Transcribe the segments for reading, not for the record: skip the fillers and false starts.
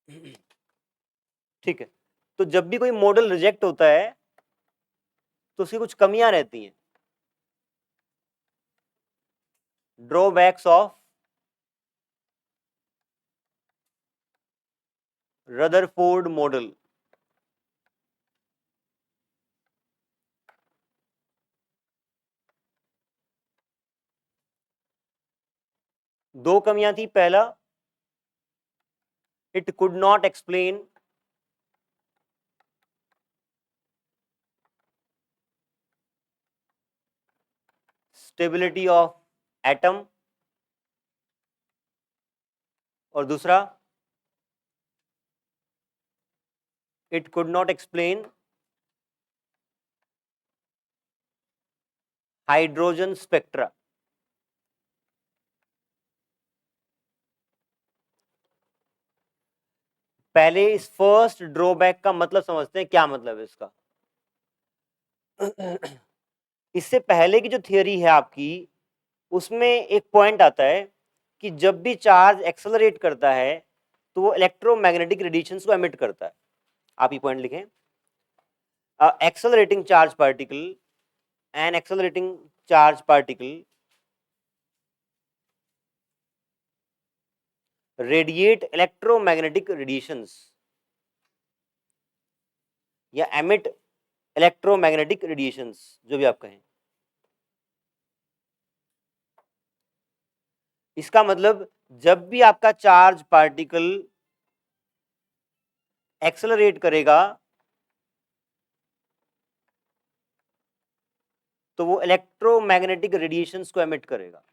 ठीक है, तो जब भी कोई मॉडल रिजेक्ट होता है तो उसकी कुछ कमियां रहती हैं। Drawbacks of Rutherford model. दो कमियां थी। पहला, it could not explain stability of atom, और दूसरा, it could not explain hydrogen spectra. पहले इस फर्स्ट ड्रॉबैक का मतलब समझते हैं, क्या मतलब है इसका। इससे पहले की जो थियरी है आपकी, उसमें एक पॉइंट आता है कि जब भी चार्ज एक्सेलरेट करता है तो वो इलेक्ट्रोमैग्नेटिक रेडिएशंस को एमिट करता है। आप ये पॉइंट लिखें, accelerating charge particle, an accelerating charge particle radiate electromagnetic radiations या एमिट इलेक्ट्रोमैग्नेटिक रेडिएशंस, जो भी आप कहें। इसका मतलब जब भी आपका चार्ज पार्टिकल एक्सेलरेट करेगा तो वो इलेक्ट्रोमैग्नेटिक रेडिएशंस को एमिट करेगा।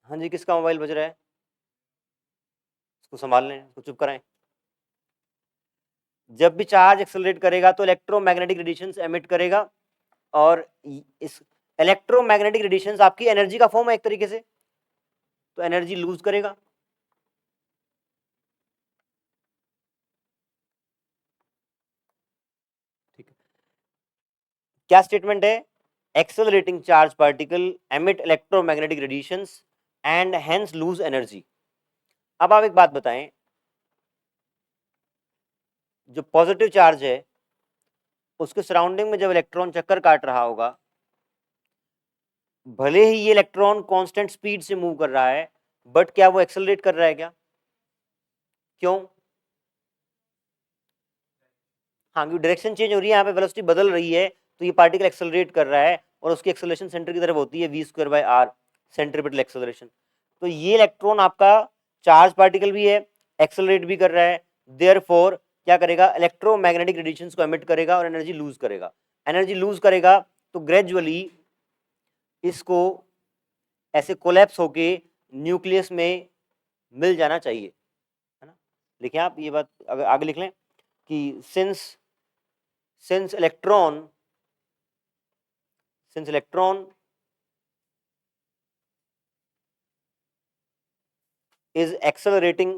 हाँ जी, किसका मोबाइल बज रहा है? इसको संभाल लें, इसको चुप कराएं। जब भी चार्ज एक्सेलरेट करेगा तो इलेक्ट्रोमैग्नेटिक रेडिएशंस एमिट करेगा, और इस इलेक्ट्रोमैग्नेटिक रेडिएशंस आपकी एनर्जी का फॉर्म है एक तरीके से, तो एनर्जी लूज करेगा। ठीक है, क्या स्टेटमेंट है? Accelerating charge particle emit electromagnetic radiations and hence lose energy. अब आप एक बात बताएं, जो पॉजिटिव चार्ज है उसके सराउंडिंग में जब इलेक्ट्रॉन चक्कर काट रहा होगा, भले ही ये इलेक्ट्रॉन कांस्टेंट स्पीड से मूव कर रहा है, बट क्या वो एक्सेलरेट कर रहा है क्या? क्यों? हाँ, क्योंकि डायरेक्शन चेंज हो रही है, यहाँ पे वेलोसिटी बदल रही है, तो ये पार्टिकल एक्सेलरेट कर रहा है, और उसकी एक्सेलरेशन सेंटर की तरफ होती है v²/r, सेंट्रीपिटल एक्सेलरेशन। तो ये इलेक्ट्रॉन आपका चार्ज पार्टिकल भी है, एक्सेलरेट भी कर रहा है, देयरफॉर क्या करेगा? इलेक्ट्रोमैग्नेटिक रेडिएशंस को एमिट करेगा और एनर्जी लूज करेगा। एनर्जी लूज करेगा तो ग्रेजुअली इसको ऐसे कोलैप्स होके न्यूक्लियस में मिल जाना चाहिए, है ना। लिखें आप ये बात, अगर आगे लिख लें कि since electron is accelerating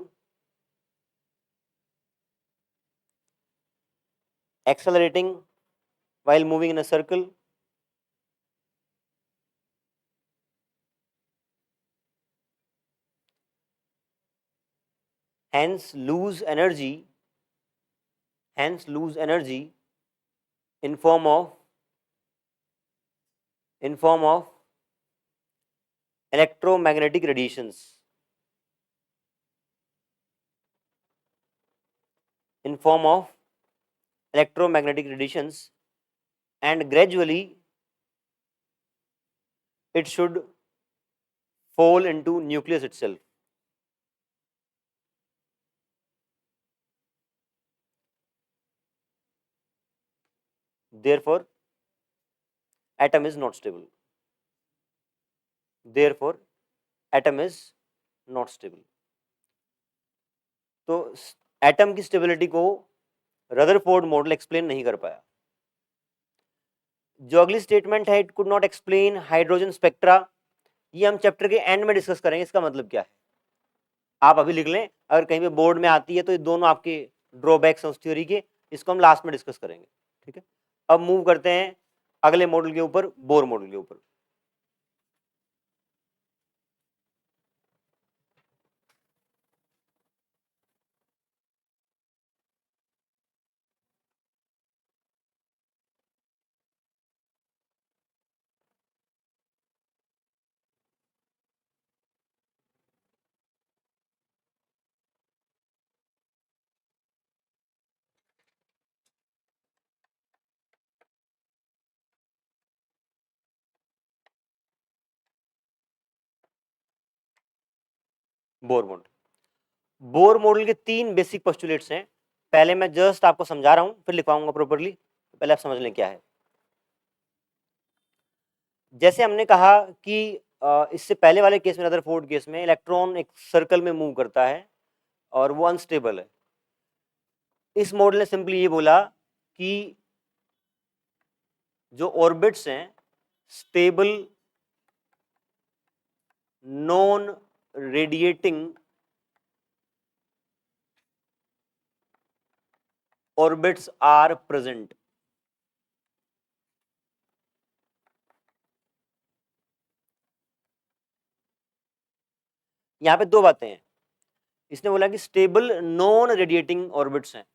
while moving in a circle, hence lose energy in form of electromagnetic radiations, and gradually it should fall into nucleus itself. Therefore atom is not stable. तो एटम की stability को Rutherford model explain नहीं कर पाया। जो अगली statement है, it could not explain hydrogen spectra, ये हम चैप्टर के एंड में डिस्कस करेंगे। इसका मतलब क्या है आप अभी लिख लें, अगर कहीं पे बोर्ड में आती है तो ये दोनों आपके ड्रॉबैक्स हैं उस थ्योरी के, इसको हम लास्ट में डिस्कस करेंगे। ठीक है, अब मूव करते हैं अगले मॉडल के ऊपर, बोर मॉडल के ऊपर। Bohr model. बोर मॉडल के 3 बेसिक पोस्टुलेट्स हैं। पहले मैं जस्ट आपको समझा रहा हूं, फिर लिखवाऊंगा प्रॉपर्ली, पहले आप समझ लें क्या है। जैसे हमने कहा कि इससे पहले वाले केस में, रदरफोर्ड केस में, इलेक्ट्रॉन एक सर्कल में मूव करता है और वो अनस्टेबल है। इस मॉडल ने सिंपली ये बोला कि जो ऑर्बिट्स हैं stable non radiating orbits are present. यहां पे 2 बातें हैं। इसने बोला कि स्टेबल नॉन रेडिएटिंग ऑर्बिट्स हैं।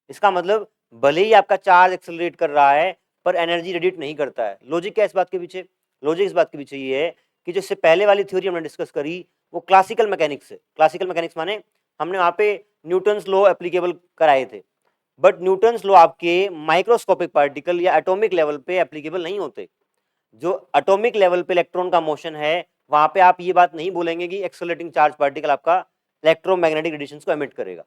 इसका मतलब भले ही आपका चार्ज एक्सेलरेट कर रहा है पर एनर्जी रेडिएट नहीं करता है। लॉजिक क्या है इस बात के पीछे? लॉजिक इस बात के पीछे ये है कि जो इससे पहले वाली थ्योरी हमने डिस्कस करी वो क्लासिकल मैकेनिक्स है। क्लासिकल मैकेनिक्स माने हमने वहां पे न्यूटन्स लॉ एप्लीकेबल कराए थे, बट न्यूटन्स लॉ आपके माइक्रोस्कोपिक पार्टिकल या एटॉमिक लेवल पे एप्लीकेबल नहीं होते। जो एटॉमिक लेवल पे इलेक्ट्रॉन का मोशन है वहां पे आप ये बात नहीं बोलेंगे कि एक्सेलरेटिंग चार्ज पार्टिकल आपका इलेक्ट्रोमैग्नेटिक रेडिएशंस को एमिट करेगा।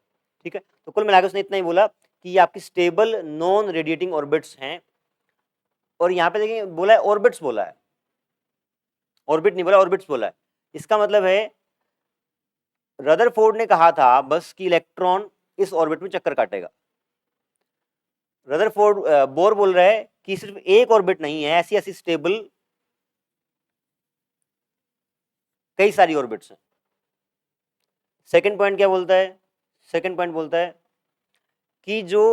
ठीक है, तो कुल मिलाकर उसने इतना ही बोला कि ये आपकी स्टेबल नॉन रेडिएटिंग ऑर्बिट्स हैं। और यहाँ पे देखिए बोला है ऑर्बिट्स, बोला है, ऑर्बिट नहीं बोला, ऑर्बिट्स बोला है। इसका मतलब है रदरफोर्ड ने कहा था बस कि इलेक्ट्रॉन इस ऑर्बिट में चक्कर काटेगा। रदरफोर्ड बोर बोल रहा है कि सिर्फ एक ऑर्बिट नहीं है, ऐसी ऐसी स्टेबल कई सारी ऑर्बिट्स हैं। सेकंड पॉइंट क्या बोलता है? सेकंड पॉइंट बोलता है कि जो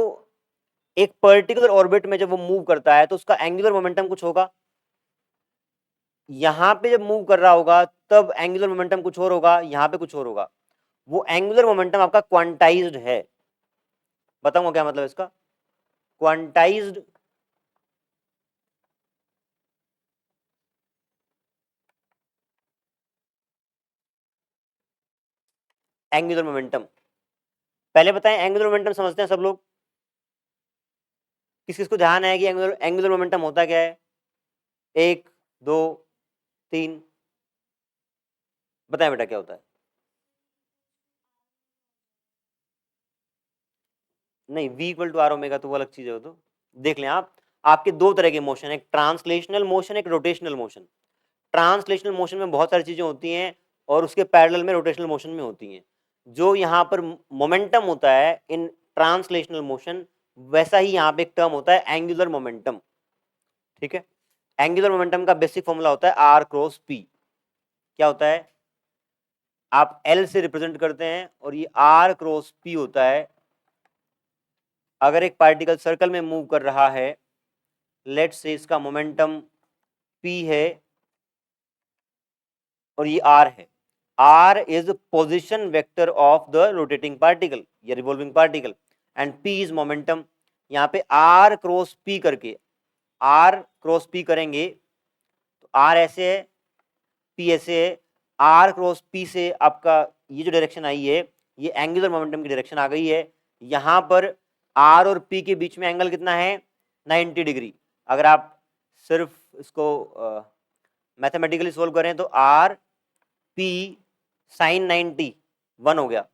एक पर्टिकुलर ऑर्बिट में जब वो मूव करता है तो उसका एंगुलर मोमेंटम कुछ होगा। यहां पे जब मूव कर रहा होगा तब एंगुलर मोमेंटम कुछ और होगा, यहां पे कुछ और होगा। वो एंगुलर मोमेंटम आपका क्वांटाइज्ड है। बताऊंगा क्या मतलब इसका? Quantized angular momentum. पहले बताएं एंगुलर मोमेंटम समझते हैं सब लोग? किस किस को ध्यान है कि एंगुलर एंगुलर मोमेंटम होता क्या है? 1 2 3 बताएं बेटा क्या होता है? नहीं, v equal to r omega तो वो अलग चीज है। वो तो देख लें आप, आपके 2 तरह के मोशन, एक ट्रांसलेशनल मोशन, एक रोटेशनल मोशन। ट्रांसलेशनल मोशन में बहुत सारी चीजें होती हैं और उसके पैरेलल में रोटेशनल मोशन में होती हैं। जो यहाँ पर मोमेंटम होता है इन ट्रांसलेशनल मोशन, वैसा ही यहाँ पे एक टर्म होता है एंगुलर मोमेंटम। ठीक है, एंगुलर मोमेंटम का बेसिक फॉर्मूला होता है आर क्रॉस पी। क्या होता है? आप एल से रिप्रेजेंट करते हैं और ये आर क्रॉस पी होता है। अगर एक पार्टिकल सर्कल में मूव कर रहा है, लेट्स से इसका मोमेंटम p है और ये r है। r is position vector of the rotating particle या revolving particle and p is momentum. यहाँ पे r क्रॉस p करके, r क्रॉस p करेंगे तो r ऐसे है, p ऐसे है। r क्रॉस p से आपका ये जो डायरेक्शन आई है ये एंगुलर मोमेंटम की डायरेक्शन आ गई है। यहाँ पर r और p के बीच में एंगल कितना है? 90 डिग्री। अगर आप सिर्फ इसको मैथमेटिकली सोल्व करें तो आर पी साइन 90 1 हो गया।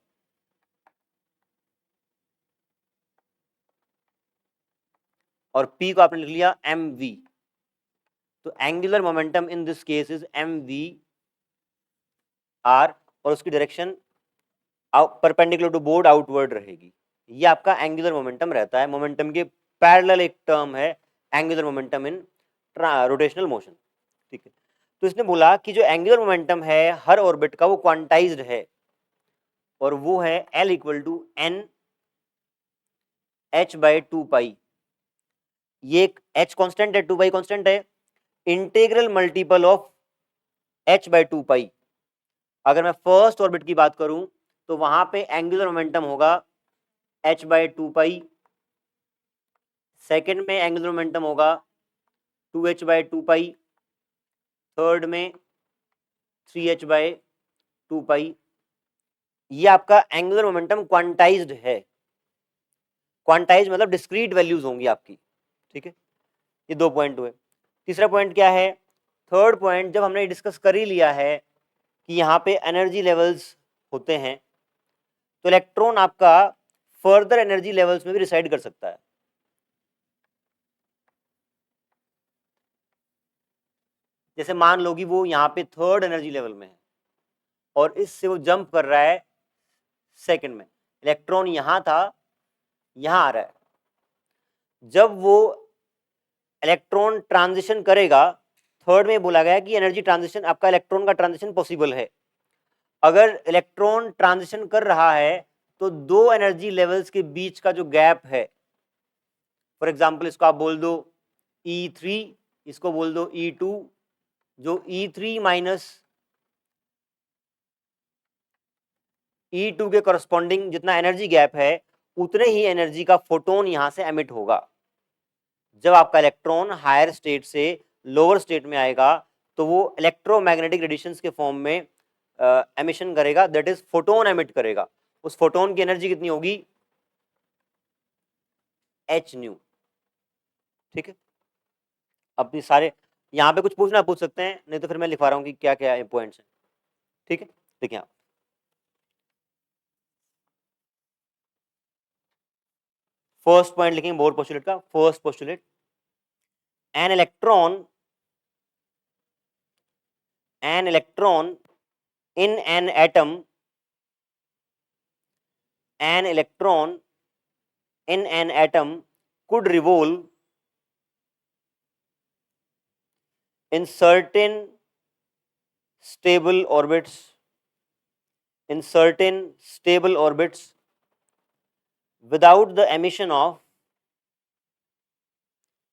और p को आपने लिख लिया एम वी। तो angular momentum in this case is M V R और उसकी direction perpendicular to board outward रहेगी। ये आपका एंगुलर मोमेंटम रहता है। मोमेंटम के पैरेलल एक टर्म है angular momentum in rotational motion. ठीक है, तो इसने बोला कि जो एंगुलर मोमेंटम है हर ऑर्बिट का वो क्वांटाइज्ड है और वो है L equal to N H by 2 pi. ये एक h कांस्टेंट है, 2 पाई कांस्टेंट है, integral multiple of h by 2 pi. अगर मैं फर्स्ट ऑर्बिट की बात करूं तो वहां पे एंगुलर मोमेंटम होगा h बाई 2 पाई। सेकेंड में एंगुलर मोमेंटम होगा 2h बाई 2 पाई। थर्ड में 3h बाई 2 पाई। ये आपका एंगुलर मोमेंटम क्वांटाइज्ड है। क्वांटाइज मतलब डिस्क्रीट वैल्यूज होंगी आपकी। ठीक है, ये 2 पॉइंट हुए। तीसरा पॉइंट क्या है? थर्ड पॉइंट, जब हमने डिस्कस कर ही लिया है कि यहाँ पे एनर्जी लेवल्स होते हैं तो इलेक्ट्रॉन आपका फर्दर एनर्जी लेवल्स में भी रिसाइड कर सकता है। जैसे मान लो कि वो यहाँ पे थर्ड एनर्जी लेवल में है और इससे वो जंप कर रहा है सेकंड में, इलेक्ट्रॉन यहां था, यहां आ रहा है। जब वो इलेक्ट्रॉन ट्रांजिशन करेगा, थर्ड में बोला गया कि एनर्जी ट्रांजिशन, आपका इलेक्ट्रॉन का ट्रांजिशन पॉसिबल है। अगर इलेक्ट्रॉन ट्रांजिशन कर रहा है तो दो एनर्जी लेवल्स के बीच का जो गैप है, फॉर एग्जांपल इसको आप बोल दो E3, इसको बोल दो E2, जो E3 माइनस E2 के करस्पॉन्डिंग जितना एनर्जी गैप है, उतने ही एनर्जी का फोटोन यहां से एमिट होगा। जब आपका इलेक्ट्रॉन हायर स्टेट से लोअर स्टेट में आएगा तो वो इलेक्ट्रोमैग्नेटिक रेडिएशंस के फॉर्म में एमिशन करेगा, दैट इज फोटोन एमिट करेगा। उस फोटोन की एनर्जी कितनी होगी? H new. ठीक है, अपनी सारे यहाँ पे कुछ पूछना पूछ सकते हैं, नहीं तो फिर मैं लिखवा रहा हूँ कि क्या क्या पॉइंट्स हैं। ठीक है, देखिए आप फर्स्ट पॉइंट लिखेंगे बोर पोस्टुलेट का। First postulate, an electron in an atom, an electron in an atom could revolve in certain stable orbits, without the emission of,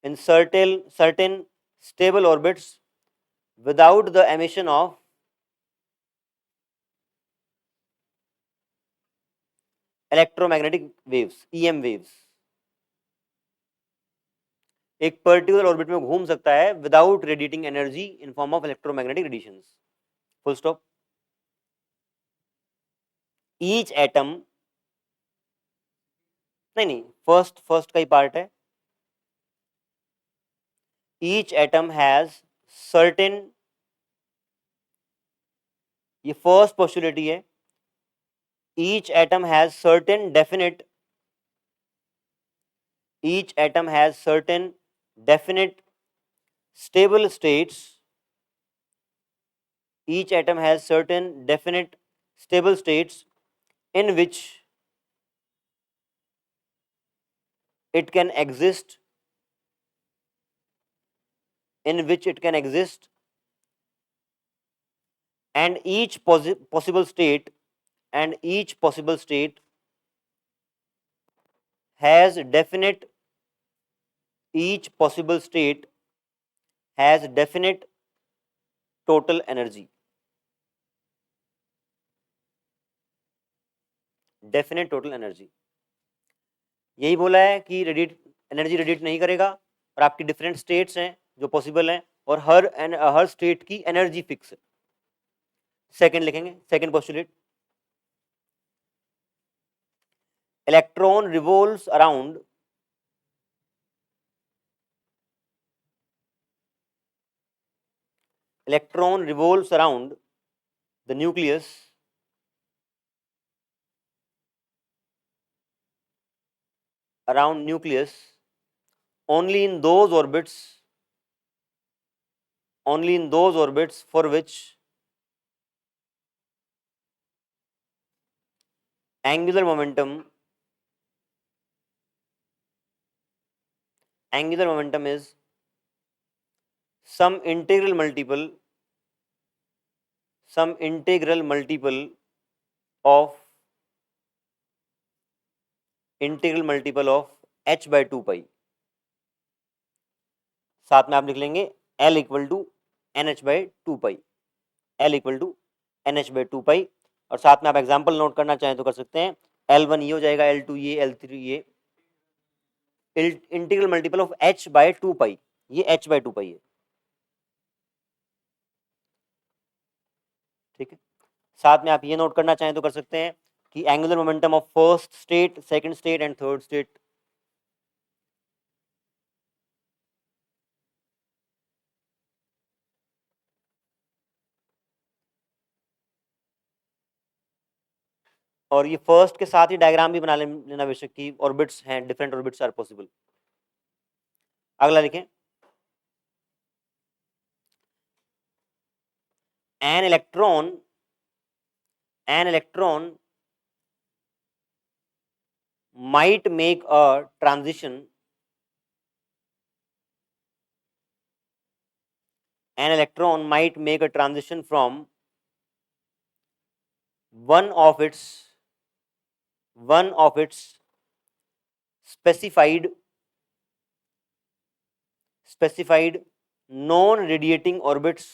in certain stable orbits without the emission of electromagnetic waves, EM waves। एक particular orbit में घूम सकता है without radiating energy in form of electromagnetic radiations. Full stop. Each atom, नहीं, first का ही part है। Each atom has certain, ये first postulate है। Each atom has certain definite, each atom has certain definite stable states, each atom has certain definite stable states in which it can exist, and each possible state has definite, each possible state has definite total energy, definite total energy। यही बोला है कि energy radiate नहीं करेगा और आपकी different states हैं जो पॉसिबल हैं और हर स्टेट की एनर्जी फिक्स है। सेकंड लिखेंगे, second postulate, electron revolves around, electron revolves around the nucleus only in those orbits for which angular momentum is some integral multiple of h by 2 pi। साथ में आप लिख लेंगे L equal to NH by 2 pi, L equal to NH by 2 pi। और साथ में आप example note करना चाहें तो कर सकते हैं, L1 ये हो जाएगा, L2 ये, L3 ये, integral multiple of h by 2 pi, ये h by 2 pi है। ठीक है, साथ में आप ये नोट करना चाहें तो कर सकते हैं कि angular momentum of first state, second state and third state, और ये फर्स्ट के साथ ही डायग्राम भी बना लेना बेशक की ऑर्बिट्स हैं, डिफरेंट ऑर्बिट्स आर पॉसिबल। अगला लिखें, an electron might make a transition an electron might make a transition from one of its specified non-radiating orbits,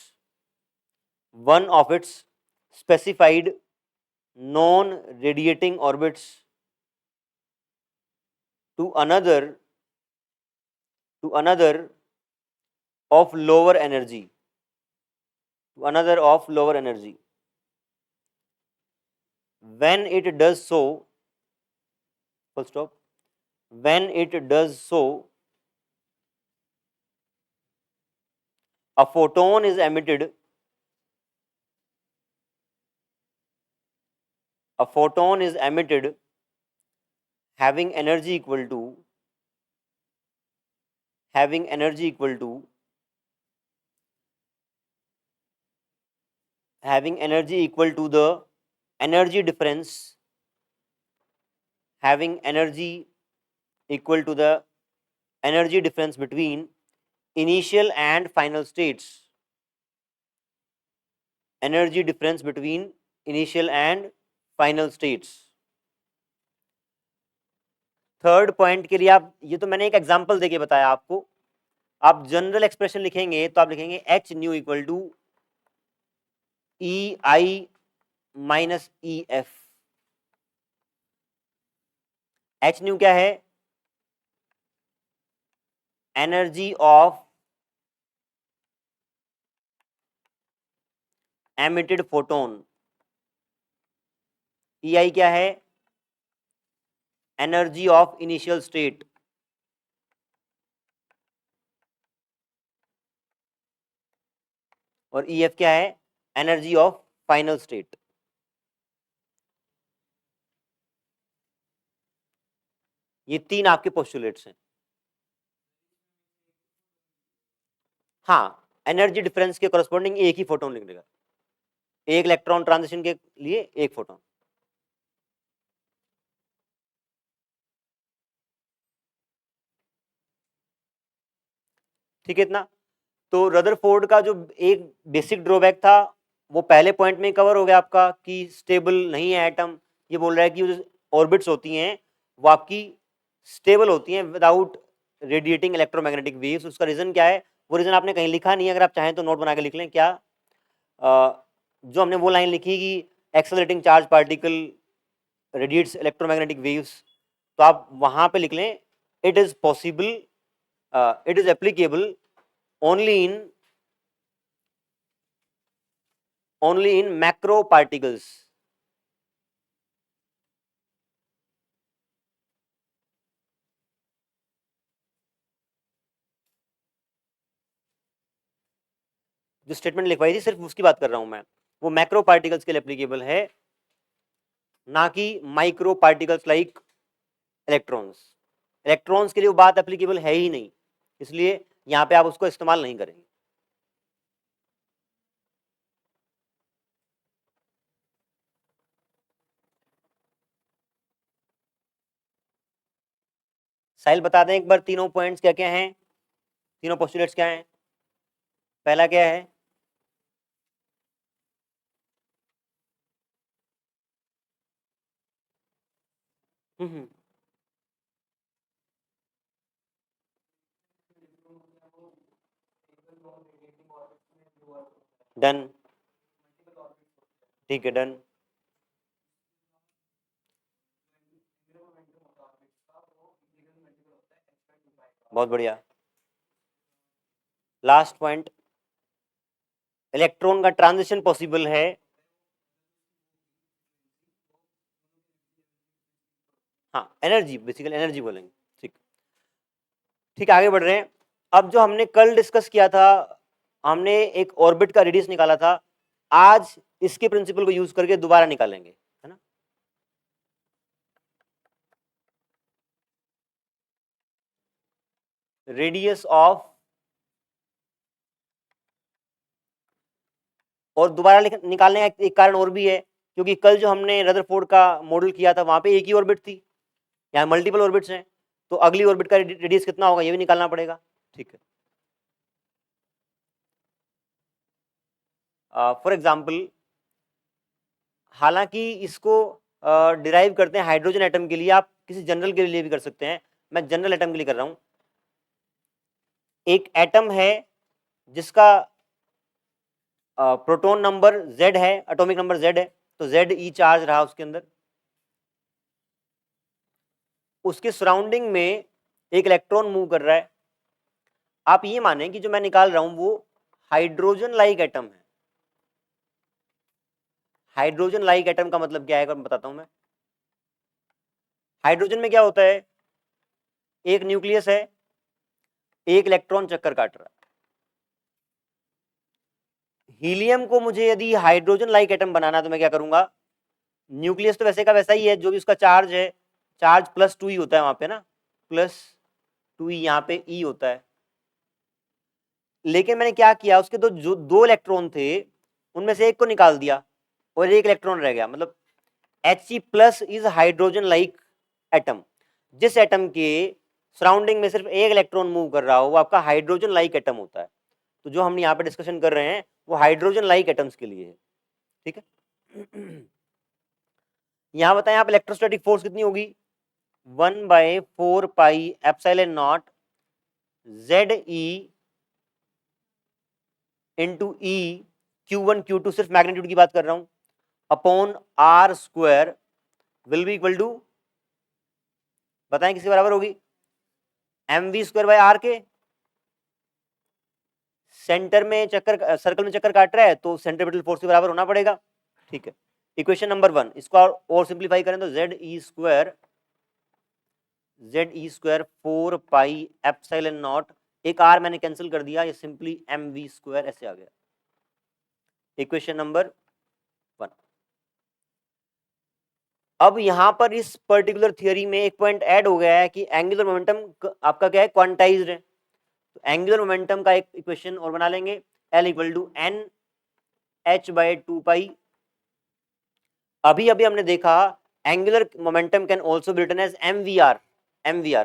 one of its specified non-radiating orbits to another of lower energy, when it does so, full stop, when it does so, a photon is emitted having energy equal to the energy difference between initial and final states, third point के लिए आप, ये तो मैंने एक example देके बताया आपको, आप जनरल एक्सप्रेशन लिखेंगे तो आप लिखेंगे H nu equal to E I minus E F. H nu क्या है? Energy of emitted photon. E I क्या है? Energy of initial state. और ई एफ क्या है? Energy of final state. ये तीन आपके पोस्टुलेट्स हैं। हाँ, एनर्जी डिफरेंस के करस्पॉन्डिंग एक ही फोटोन लिख देगा, एक इलेक्ट्रॉन ट्रांजिशन के लिए एक फोटोन। ठीक है इतना। तो रदरफोर्ड का जो एक बेसिक ड्रॉबैक था वो पहले पॉइंट में कवर हो गया आपका कि स्टेबल नहीं है एटम। ये बोल रहा है कि जो ऑर्बिट्स होती हैं वो आपकी स्टेबल होती हैं विदाउट रेडिएटिंग इलेक्ट्रोमैग्नेटिक वेव्स। उसका रीजन क्या है? वो रीजन आपने कहीं लिखा नहीं है, अगर आप चाहें तो नोट बना के लिख लें। क्या जो हमने वो लाइन लिखी कि accelerating charge particle radiates electromagnetic waves, तो आप वहां पे लिख लें it is possible, it is applicable only in macro particles। जो स्टेटमेंट लिखवाई थी सिर्फ उसकी बात कर रहा हूं मैं, वो मैक्रो पार्टिकल्स के लिए एप्लीकेबल है, ना कि micro particles like electrons. Electrons के लिए वो बात एप्लीकेबल है ही नहीं, इसलिए यहां पे आप उसको इस्तेमाल नहीं करेंगे। साहिल बता दें एक बार तीनों पॉइंट्स क्या क्या हैं, तीनों पोस्टुलेट्स क्या हैं? पहला क्या है? डन, ठीक है, डन। बहुत बढ़िया। लास्ट पॉइंट, इलेक्ट्रॉन का ट्रांजिशन पॉसिबल है। हाँ, एनर्जी, बेसिकली एनर्जी बोलेंगे। ठीक ठीक, आगे बढ़ रहे हैं। अब जो हमने कल डिस्कस किया था, हमने एक ऑर्बिट का रेडियस निकाला था, आज इसके प्रिंसिपल को यूज करके दोबारा निकालेंगे, है ना। रेडियस ऑफ, और दोबारा निकालने का एक कारण और भी है, क्योंकि कल जो हमने रदरफोर्ड का मॉडल किया था वहां पे एक ही ऑर्बिट थी, यहाँ मल्टीपल ऑर्बिट्स हैं, तो अगली ऑर्बिट का रेडियस कितना होगा ये भी निकालना पड़ेगा। ठीक है, फॉर एग्जाम्पल, हालांकि इसको डिराइव करते हैं हाइड्रोजन एटम के लिए, आप किसी जनरल के लिए भी कर सकते हैं, मैं जनरल एटम के लिए कर रहा हूं। एक एटम है जिसका प्रोटॉन नंबर Z है, एटॉमिक नंबर Z है, तो ZE चार्ज रहा उसके अंदर, उसके सराउंडिंग में एक इलेक्ट्रॉन मूव कर रहा है। आप ये माने कि जो मैं निकाल रहा हूं वो हाइड्रोजन लाइक एटम है। हाइड्रोजन लाइक एटम का मतलब क्या है मैं बताता हूं मैं। हाइड्रोजन में क्या होता है, एक न्यूक्लियस है, एक इलेक्ट्रॉन चक्कर काट रहा है। हीलियम को मुझे यदि हाइड्रोजन लाइक एटम बनाना तो मैं क्या करूंगा, न्यूक्लियस तो वैसे का वैसा ही है, जो भी उसका चार्ज है, चार्ज +2 ही होता है वहां पे ना, +2 यहाँ पे E होता है। लेकिन मैंने क्या किया, उसके जो दो इलेक्ट्रॉन थे उनमें से एक को निकाल दिया और एक इलेक्ट्रॉन रह गया, मतलब He+ is hydrogen like atom. जिस एटम के सराउंडिंग में सिर्फ एक इलेक्ट्रॉन मूव कर रहा हो वो आपका हाइड्रोजन लाइक एटम होता है। तो जो हम यहाँ पे डिस्कशन कर रहे हैं वो हाइड्रोजन लाइक एटम्स के लिए है। ठीक है, यहाँ बताएं आप इलेक्ट्रोस्टैटिक फोर्स कितनी होगी, 1/4πε0 ZE into E, Q1 Q2 सिर्फ मैग्नीट्यूड की बात कर रहा हूं, upon R² will be equal to, बताएं किसके बराबर होगी, mv²/r के। सेंटर में चक्कर, सर्कल में चक्कर काट रहा है तो सेंट्रीपिटल फोर्स के बराबर होना पड़ेगा। ठीक है, इक्वेशन नंबर 1, इसको और सिंप्लीफाई करें तो ZE² 4πε0, एक r मैंने कैंसिल कर दिया, ये सिंपली mv² ऐसे आ गया। Equation number 1। अब यहां पर इस पर्टिकुलर थियरी में एक पॉइंट ऐड हो गया है कि एंगुलर मोमेंटम आपका क्या है, क्वांटाइज्ड है। तो एंगुलर मोमेंटम का एक इक्वेशन और बना लेंगे, L = NH/2π। अभी अभी हमने देखा angular momentum can also be written as MVR। MVR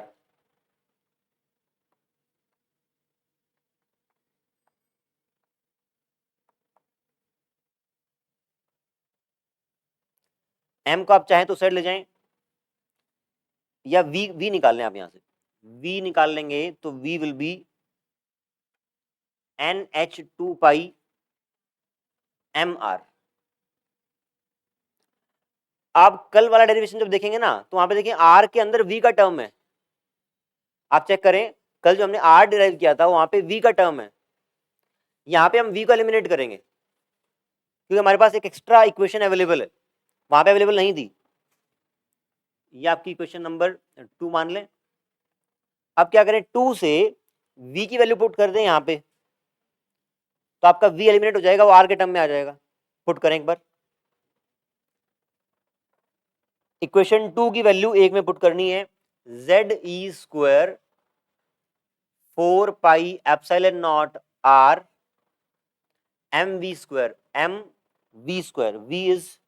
M को आप चाहें तो साइड ले जाएं, या V निकाल लें, आप यहां से V निकाल लेंगे तो V will be NH2π MR। आप कल वाला डेरिवेशन जब देखेंगे ना तो वहां पे देखिए R के अंदर V का टर्म है, आप चेक करें, कल जो हमने R डिराइव किया था वहां पे V का टर्म है, यहाँ पे हम V को एलिमिनेट करेंगे क्योंकि हमारे पास एक एक्स्ट्रा इक्वेशन अवेलेबल है, वहां पे अवेलेबल नहीं थी। ये आपकी इक्वेशन नंबर 2 मान लें। अब क्या करें, 2 से V की वैल्यू पुट कर दें यहाँ पे, तो आपका V एलिमिनेट हो जाएगा, वो R के टर्म में आ जाएगा। पुट करें एक बार, इक्वेशन 2 की वैल्यू 1 में पुट करनी है, ZE² 4πε0 R MV², MV², V is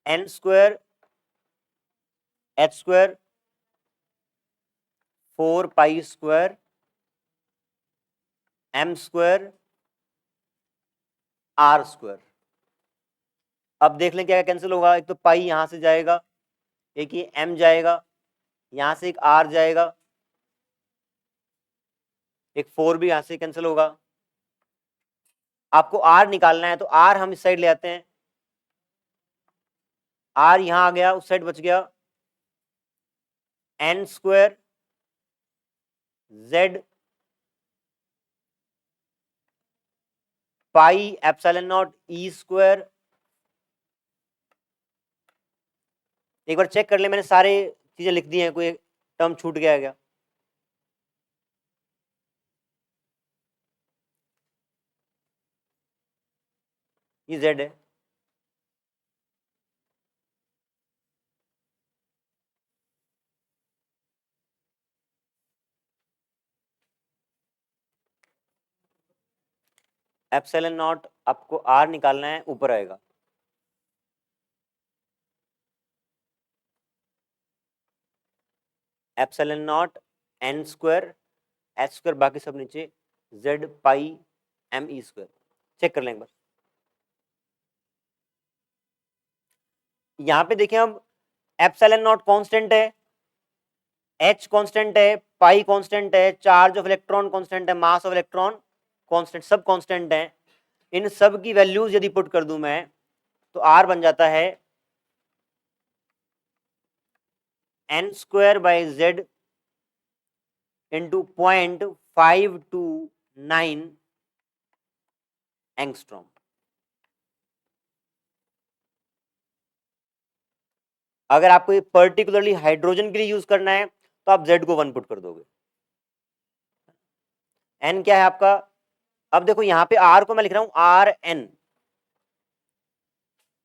N² H² 4π² M² R²। अब देख लें क्या कैंसिल होगा, एक तो पाई यहां से जाएगा, एक ये M जाएगा, यहां से एक R जाएगा, एक 4 भी यहां से कैंसिल होगा। आपको R निकालना है तो R हम इस साइड ले आते हैं, R यहां आ गया, उस साइड बच गया N² Z πε0 E²। एक बार चेक कर ले, मैंने सारे चीजें लिख दी हैं, कोई टर्म छूट गया है क्या। ये Z है, एप्सिलॉन नॉट आपको आर निकालना है, ऊपर आएगा epsilon not an square H square, बाकी सब नीचे जेड पाई एम ई स्क्वायर। चेक कर लेंगे बस। यहां पे देखें अब एप्सिलॉन नॉट कांस्टेंट है, एच कांस्टेंट है, पाई कांस्टेंट है, चार्ज ऑफ इलेक्ट्रॉन कांस्टेंट है, मास ऑफ इलेक्ट्रॉन कांस्टेंट, सब कांस्टेंट हैं। इन सब की वैल्यूज यदि पुट कर दूं मैं तो आर बन जाता है N square by Z into 0.529 angstrom. अगर आपको ये पर्टिकुलरली हाइड्रोजन के लिए यूज करना है तो आप जेड को 1 पुट कर दोगे। एन क्या है आपका, अब देखो यहां पे आर को मैं लिख रहा हूं आर एन।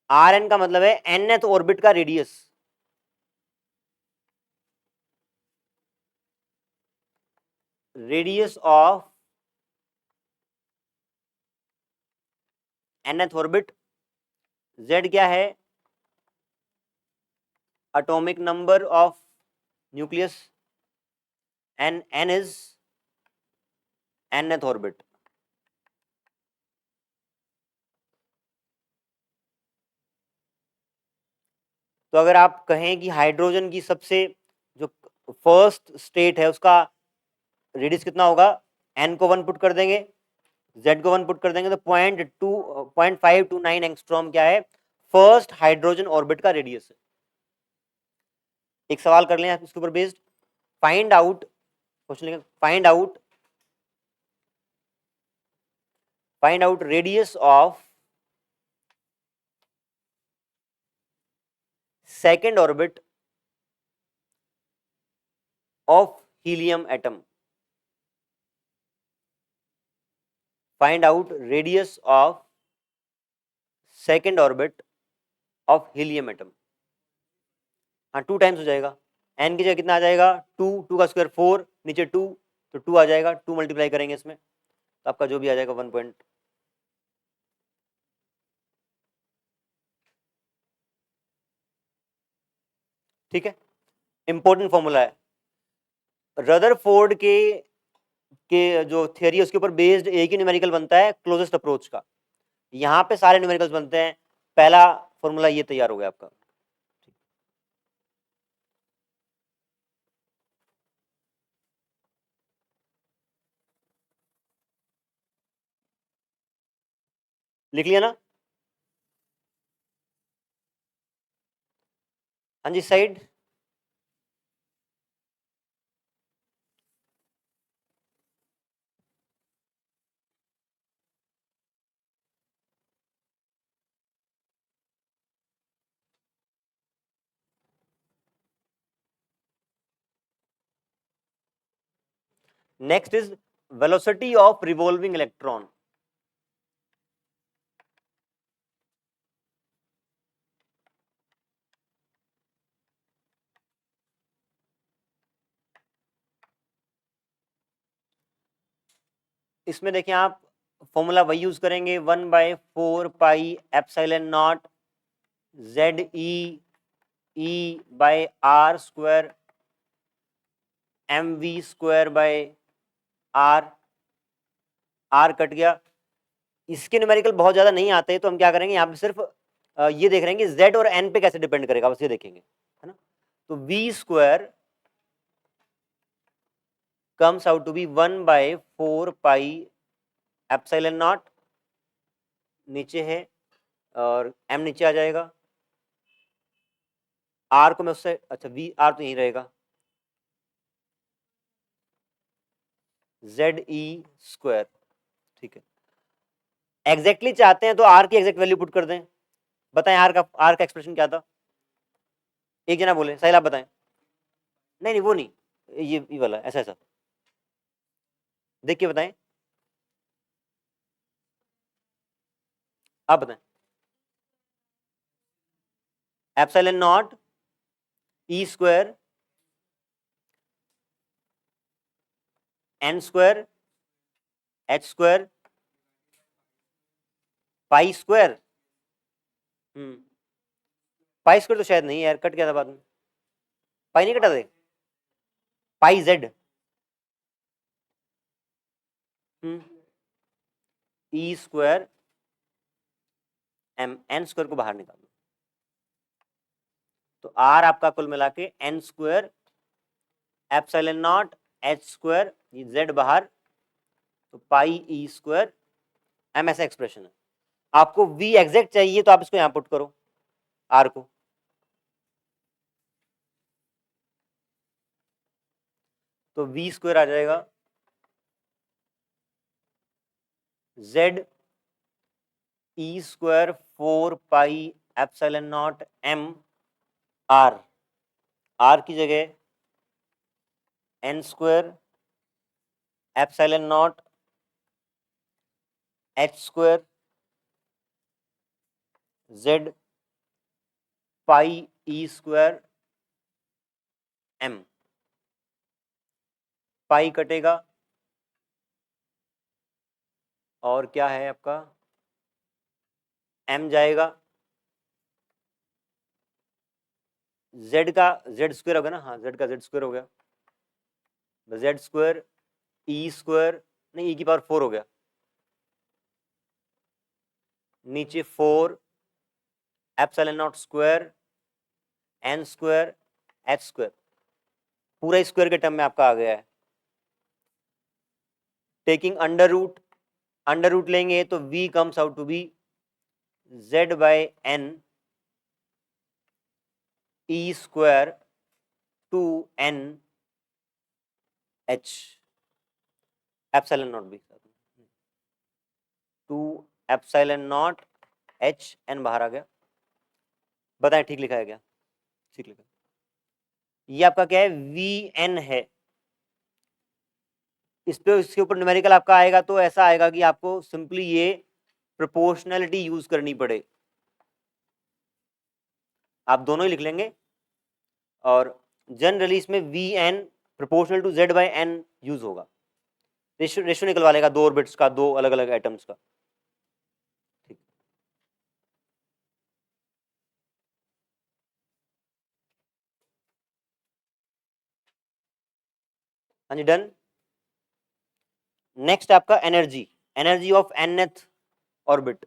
आर एन का मतलब है nth ऑर्बिट का radius. Radius of nth orbit. z क्या है, atomic number of nucleus, and n is nth orbit. तो अगर आप कहें कि हाइड्रोजन की सबसे जो फर्स्ट स्टेट है उसका रेडियस कितना होगा, n को 1 पुट कर देंगे, z को 1 पुट कर देंगे, तो 0.529 एंगस्ट्रॉम क्या है, फर्स्ट हाइड्रोजन ऑर्बिट का रेडियस है। एक सवाल कर लें आप इसके ऊपर बेस्ड, फाइंड आउट, क्वेश्चन लिखें find out radius of second orbit of helium atom. Find out radius of second orbit of helium atom. हाँ 2 टाइम्स हो जाएगा, एन की जगह कितना आ जाएगा 2, 2 का स्क्वायर 4, नीचे 2 तो 2 आ जाएगा, 2 मल्टीप्लाई करेंगे इसमें तो आपका जो भी आ जाएगा 1 पॉइंट। ठीक है, इंपॉर्टेंट फॉर्मूला है रदरफोर्ड के जो थियरी है उसके ऊपर बेस्ड एक ही न्यूमेरिकल बनता है क्लोजेस्ट अप्रोच का। यहाँ पे सारे न्यूमेरिकल्स बनते हैं। पहला फॉर्मूला ये तैयार हो गया आपका। लिख लिया ना, हाँ जी side. Next is velocity of revolving electron. इसमें देखिए आप फॉर्मूला वही यूज करेंगे 1/4 pi epsilon not Z E by R square M V square by R. R cut गया, इसके न्यूमेरिकल बहुत ज्यादा नहीं आते तो हम क्या करेंगे यहाँ पे सिर्फ ये देख रहे हैं कि जेड और एन पे कैसे डिपेंड करेगा, बस ये देखेंगे, है ना। तो V square comes out to be 1/4 pi epsilon nought, नीचे है और m नीचे आ जाएगा, r को मैं उससे, अच्छा वी आर तो यहीं रहेगा, जेड ई स्क्वायर। ठीक है, एग्जैक्टली चाहते हैं तो r की एग्जैक्ट वैल्यू पुट कर दें। बताएं r का एक्सप्रेशन क्या था, एक जना बोले, साहिल आप बताएं। नहीं नहीं वो नहीं, ये वाला ऐसा ऐसा देख के बताएं, आप बताएं। Epsilon nought E square N square H square pi square, pi square तो शायद नहीं यार, कट गया था बाद में, पाई नहीं कटा थे, pi Z, E square M, N square को बाहर निकालो तो आर आपका कुल मिला के N square epsilon nought H square, ये जेड बाहर, तो पाई ई स्क्वायर एम, ऐसा एक्सप्रेशन है। आपको v एग्जैक्ट चाहिए तो आप इसको यहां पुट करो r को, तो v स्क्वायर आ जाएगा z E square 4 pi epsilon not m r, r की जगह n square epsilon not h square z pi E square m, पाई कटेगा और क्या है आपका m जाएगा, z का z स्क्वायर होगा ना, हाँ z का z स्क्वायर हो गया, z स्क्वायर ई स्क्वायर नहीं, e की पावर 4 हो गया, नीचे 4 epsilon nought square N square H square, पूरा स्क्वायर के टर्म में आपका आ गया है। टेकिंग अंडर रूट लेंगे तो v comes out to be z by n E square 2n h epsilon nought भी 2 एप्सिलॉन नॉट h n बाहर आ गया, बताएं ठीक लिखा है क्या, ठीक लिखा, ये आपका क्या है vn है, इस पे इसके ऊपर न्यूमेरिकल आपका आएगा तो ऐसा आएगा कि आपको सिंपली ये प्रोपोर्शनैलिटी यूज करनी पड़े, आप दोनों ही लिख लेंगे, और जनरली इसमें vn proportional to z by n use होगा, रेशियो निकलवा लेगा दो ऑर्बिट्स का, दो अलग अलग एटम्स का, ठीक। हाँ जी डन। नेक्स्ट आपका एनर्जी ऑफ nth ऑर्बिट,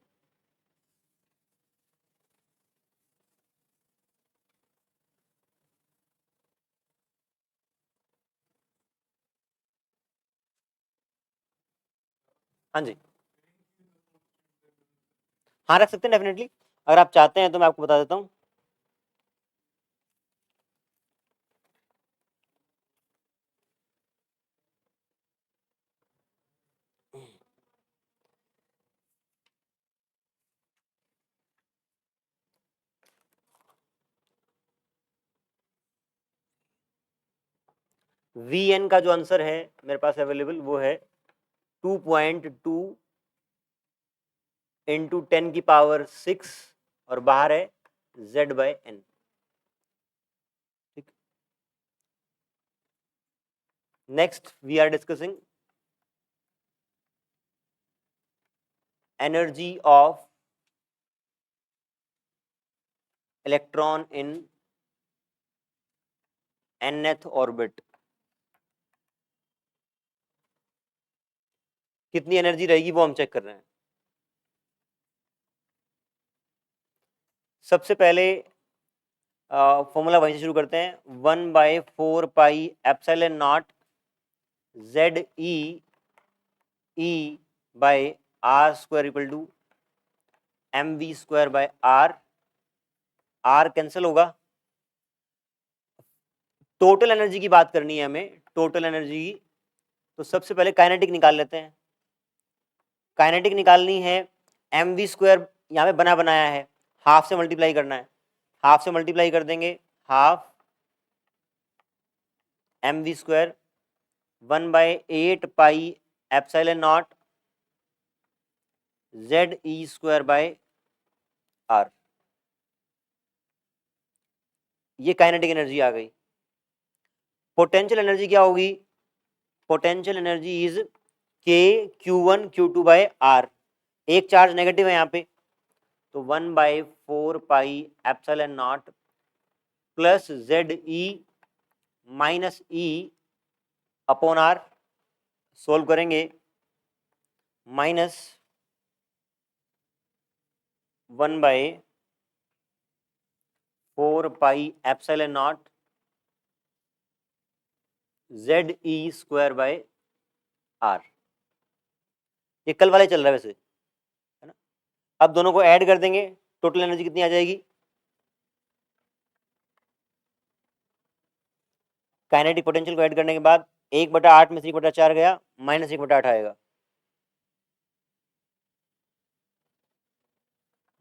हाँ जी हाँ रख सकते हैं डेफिनेटली, अगर आप चाहते हैं तो मैं आपको बता देता हूँ। vn का जो आंसर है मेरे पास अवेलेबल वो है 2.2 इंटू 10 की पावर 6 और बाहर है z बाय n, ठीक। Next we are discussing energy of electron in nth orbit, कितनी एनर्जी रहेगी वो हम चेक कर रहे हैं। सबसे पहले फॉर्मूला वहीं से शुरू करते हैं, 1/4 pi epsilon not Z E by R square equal to M V square by R, R cancel होगा, टोटल एनर्जी की बात करनी है हमें, टोटल एनर्जी की, तो सबसे पहले काइनेटिक निकाल लेते हैं, काइनेटिक निकालनी है, एम वी स्क्वायर यहाँ पे बना बनाया है, हाफ से मल्टीप्लाई करना है, हाफ से मल्टीप्लाई कर देंगे, half M V square 1/8 pi epsilon not Z E square by R, ये काइनेटिक एनर्जी आ गई। पोटेंशियल एनर्जी क्या होगी, potential energy is K Q1 Q2 by आर, एक चार्ज नेगेटिव है यहाँ पे तो 1/4πε0 plus ZE minus E upon R, solve करेंगे, minus 1/4πε0 ZE square by R। ये कल वाले चल रहा है वैसे, है ना। अब दोनों को ऐड कर देंगे, टोटल एनर्जी कितनी आ जाएगी, काइनेटिक पोटेंशियल को ऐड करने के बाद 1/8 में से 1/4 गया, माइनस 1/8 आएगा,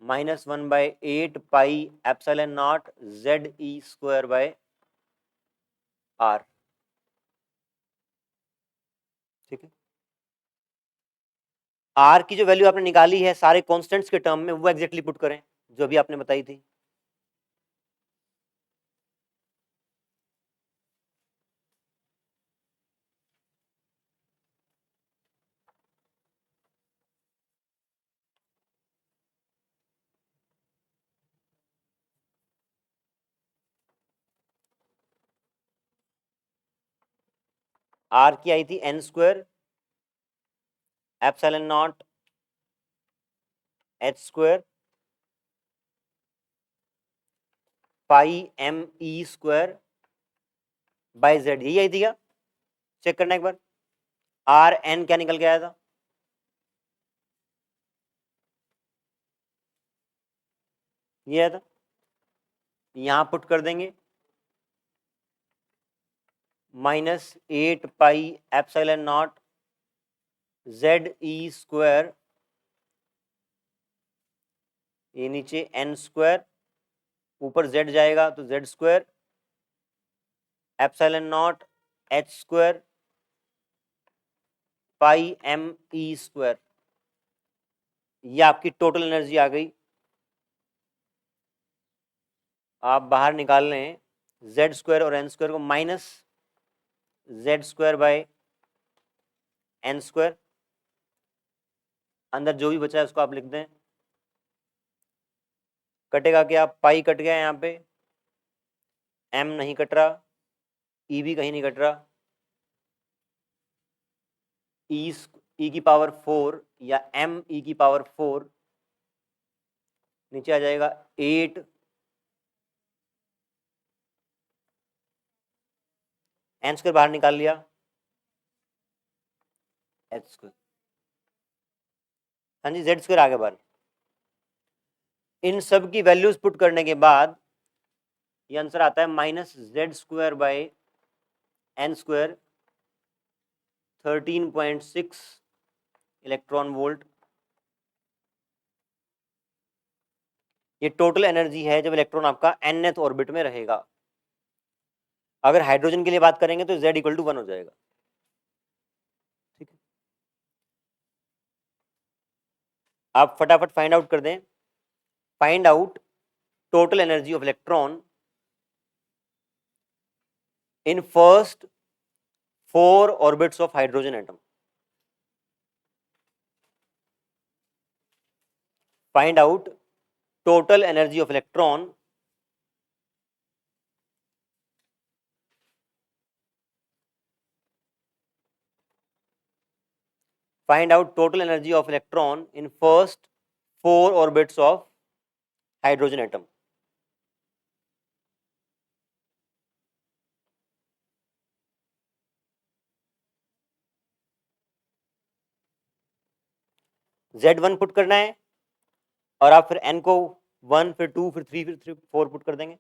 minus 1/8πε0 ZE square by R। ठीक है, R की जो वैल्यू आपने निकाली है सारे कॉन्स्टेंट्स के टर्म में, वो एग्जैक्टली पुट करें जो भी आपने बताई थी। R की आई थी n square epsilon not h square pi m e square by z, यही आई थी क्या, चेक करना एक बार। R n क्या निकल के आया था, ये आया था, यहां पुट कर देंगे, -8πε0 ZE स्क्वायर, ये नीचे n स्क्वायर, ऊपर z जाएगा तो z square epsilon not h square pi m e square. ये आपकी टोटल एनर्जी आ गई। आप बाहर निकाल लें z स्क्वायर और n स्क्वायर को, minus z square by n square, अंदर जो भी बचा है उसको आप लिख दें, कटेगा क्या, पाई कट गया यहाँ पे, m नहीं कट रहा, e भी कहीं नहीं कट रहा, e की पावर 4 या m e की पावर 4 नीचे आ जाएगा 8 n स्क्वायर बाहर निकाल लिया, h स्क्वायर, हाँ जी z स्क्वायर आगे बाहर। इन सब की वैल्यूज पुट करने के बाद ये आंसर आता है -z square by n square 13.6 electron volt. ये टोटल एनर्जी है जब इलेक्ट्रॉन आपका nth ऑर्बिट में रहेगा। अगर हाइड्रोजन के लिए बात करेंगे तो z इक्वल टू 1 हो जाएगा। ठीक है, आप फटाफट फाइंड आउट कर दें, find out total energy of electron in first 4 orbits of hydrogen atom. Find out total energy of electron in first 4 orbits of hydrogen atom. Z1 put करना है और आप फिर n को 1 फिर 2 फिर 3 फिर 4 पुट कर देंगे।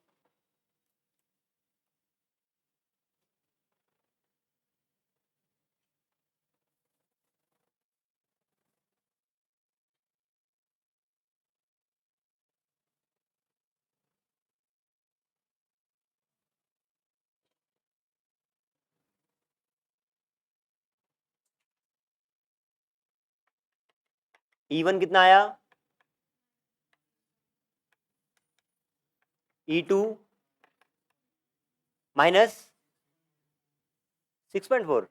E1 कितना आया, E2 माइनस 6.4,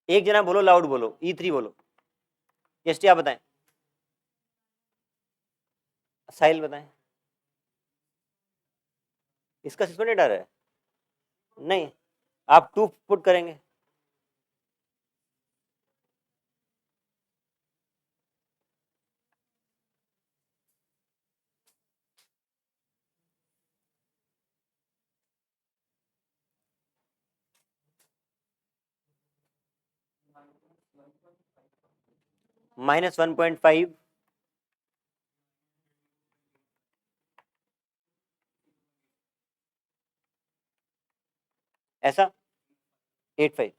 एक जना बोलो, लाउड बोलो, E3 बोलो। यस आप बताएं, साहिल बताएं। इसका 6.8 आ रहा है? नहीं, आप 2 पुट करेंगे। -1.5, ऐसा 85।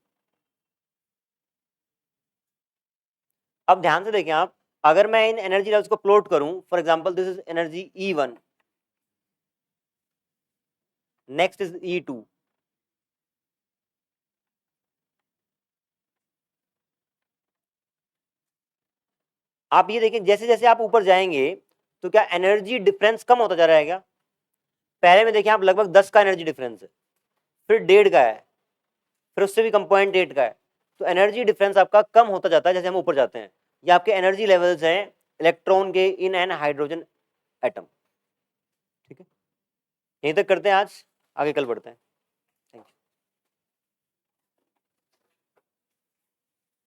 अब ध्यान से देखें आप, अगर मैं इन एनर्जी लेवल्स को प्लॉट करूं, for example this is energy E1, next is E2, आप ये देखें जैसे जैसे आप ऊपर जाएंगे तो क्या एनर्जी डिफरेंस कम होता जा रहा है क्या? पहले में देखें आप लगभग 10 का एनर्जी डिफरेंस है, फिर 1.5 का है, फिर उससे भी कम 0.8 का है। तो एनर्जी डिफरेंस आपका कम होता जाता है जैसे हम ऊपर जाते हैं। ये आपके एनर्जी लेवल्स हैं इलेक्ट्रॉन के इन एन हाइड्रोजन एटम। ठीक है, यहीं तक करते हैं आज, आगे कल बढ़ते हैं।